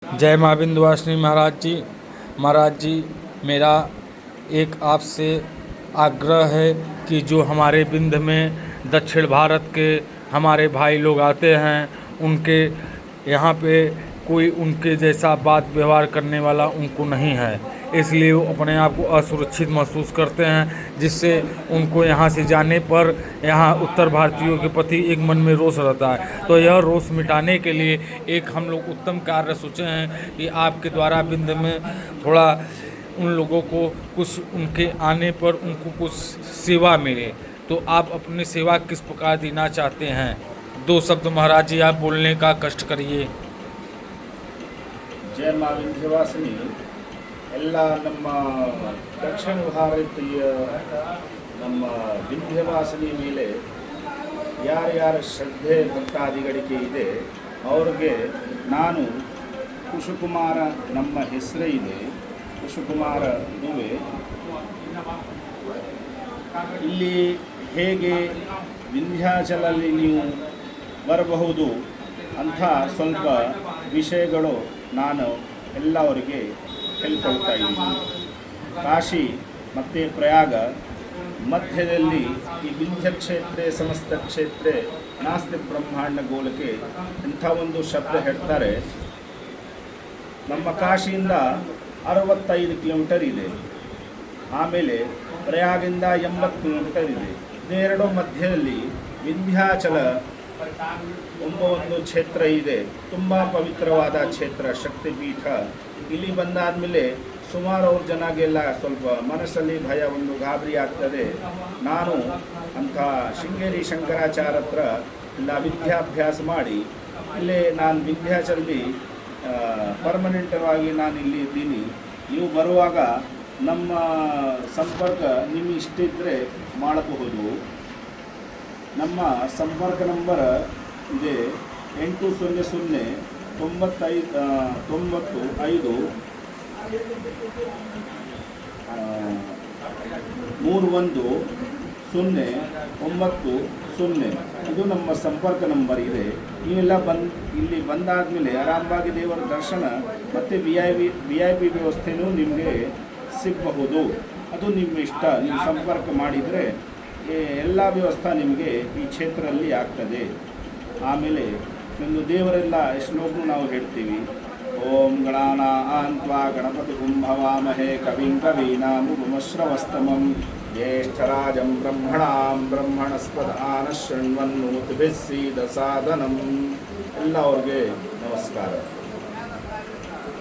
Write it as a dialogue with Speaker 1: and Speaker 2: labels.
Speaker 1: जय माँ विंध्यवासिनी महाराज जी, मेरा एक आपसे आग्रह है कि जो हमारे विंध्य में दक्षिण भारत के हमारे भाई लोग आते हैं, उनके यहाँ पे कोई उनके जैसा बात व्यवहार करने वाला उनको नहीं है, इसलिए वो अपने आप को असुरक्षित महसूस करते हैं, जिससे उनको यहाँ से जाने पर यहाँ उत्तर भारतीयों के प्रति एक मन में रोष रहता है। तो यह रोष मिटाने के लिए एक हम लोग उत्तम कार्य सोचे हैं कि आपके द्वारा विंध्य में थोड़ा उन लोगों को कुछ उनके आने पर उनको कुछ सेवा मिले। तो आप अपनी सेवा किस प्रकार देना चाहते हैं? 2 शब्द महाराज जी आप बोलने का कष्ट करिए।
Speaker 2: जय माँ विंध्यवासिनी ಎಲ್ಲ ನಮ್ಮ ದಕ್ಷಿಣ ಭಾರತೀಯ ನಮ್ಮ ವಿಂಧ್ಯವಾಸಿನಿ ಮೇಲೆ ಯಾರ್ಯಾರ ಶ್ರದ್ಧೆ ಭಕ್ತಾದಿಗಳಿಗೆ ಇದೆ ಅವ್ರಿಗೆ ನಾನು ಕುಶಕುಮಾರ ನಮ್ಮ ಹೆಸರೇ ಇದೆ, ಕುಶಕುಮಾರ ದುವೆ. ಇಲ್ಲಿ ಹೇಗೆ ವಿಂಧ್ಯಾಚಲಲ್ಲಿ ನೀವು ಬರಬಹುದು ಅಂಥ ಸ್ವಲ್ಪ ವಿಷಯಗಳು ನಾನು ಎಲ್ಲವರಿಗೆ ಹೇಳ್ಕೊಳ್ತಾ ಇದ್ದೀನಿ. ಕಾಶಿ ಮತ್ತು ಪ್ರಯಾಗ ಮಧ್ಯದಲ್ಲಿ ಈ ವಿಂಧ್ಯ ಕ್ಷೇತ್ರ ಸಮಸ್ತ ಕ್ಷೇತ್ರ ನಾಸ್ತಿ ಬ್ರಹ್ಮಾಂಡ ಗೋಲಕ್ಕೆ ಇಂಥ ಒಂದು ಶಬ್ದ ಹೇಳ್ತಾರೆ. ನಮ್ಮ ಕಾಶಿಯಿಂದ 65 ಕಿಲೋಮೀಟರ್ ಇದೆ, ಆಮೇಲೆ ಪ್ರಯಾಗಿಂದ 80 ಕಿಲೋಮೀಟರ್ ಇದೆ. ಇದೆರಡು ಮಧ್ಯದಲ್ಲಿ ವಿಂಧ್ಯಾಚಲ ಒಂದು ಕ್ಷೇತ್ರ ಇದೆ, ತುಂಬ ಪವಿತ್ರವಾದ ಕ್ಷೇತ್ರ, ಶಕ್ತಿಪೀಠ. ಇಲ್ಲಿ ಬಂದಾದಮೇಲೆ ಸುಮಾರು ಅವ್ರ ಜನಗೆಲ್ಲ ಸ್ವಲ್ಪ ಮನಸ್ಸಲ್ಲಿ ಭಯ, ಒಂದು ಗಾಬರಿ ಆಗ್ತದೆ. ನಾನು ಅಂಥ ಶೃಂಗೇರಿ ಶಂಕರಾಚಾರ್ಯ ಹತ್ರ ಎಲ್ಲ ವಿದ್ಯಾಭ್ಯಾಸ ಮಾಡಿ ಇಲ್ಲೇ ನಾನು ವಿಂಧ್ಯಾಚಲಲ್ಲಿ ಪರ್ಮನೆಂಟವಾಗಿ ನಾನು ಇಲ್ಲಿ ಇದ್ದೀನಿ. ನೀವು ಬರುವಾಗ ನಮ್ಮ ಸಂಪರ್ಕ ನಿಮಗೆ ಇಷ್ಟ ಇದ್ದರೆ ಮಾಡಬಹುದು. ನಮ್ಮ ಸಂಪರ್ಕ ನಂಬರ್ ಇದೆ 800 95 310990. ಇದು ನಮ್ಮ ಸಂಪರ್ಕ ನಂಬರ್ ಇದೆ. ನೀವೆಲ್ಲ ಇಲ್ಲಿ ಬಂದಾದಮೇಲೆ ಆರಾಮವಾಗಿ ದೇವರ ದರ್ಶನ ಮತ್ತು VIP ವ್ಯವಸ್ಥೆಯೂ ನಿಮಗೆ ಸಿಗಬಹುದು. ಅದು ನಿಮ್ಮ ಇಷ್ಟ. ನೀವು ಸಂಪರ್ಕ ಮಾಡಿದರೆ ಎಲ್ಲ ವ್ಯವಸ್ಥೆ ನಿಮಗೆ ಈ ಕ್ಷೇತ್ರದಲ್ಲಿ ಆಗ್ತದೆ. ಆಮೇಲೆ ಒಂದು ದೇವರೆಲ್ಲ ಶ್ಲೋಕನು ನಾವು ಹೇಳ್ತೀವಿ. ಓಂ ಗಣಾನಾನ್ವಾ ಗಣಪತಿ ಭವಾಮಹೇ ಕವಿಂ ಕವೀನಾಮುಪಮಶ್ರವಸ್ತಮಂ ಜ್ಯೇಷ್ಠರಾಜಂ ಬ್ರಹ್ಮಣಸ್ಪದಾನ ಶೃಣ್ವನ್ನೋತಿಭಿಃ ಸೀದಸಾದನಂ. ಎಲ್ಲ ಅವ್ರಿಗೆ ನಮಸ್ಕಾರ.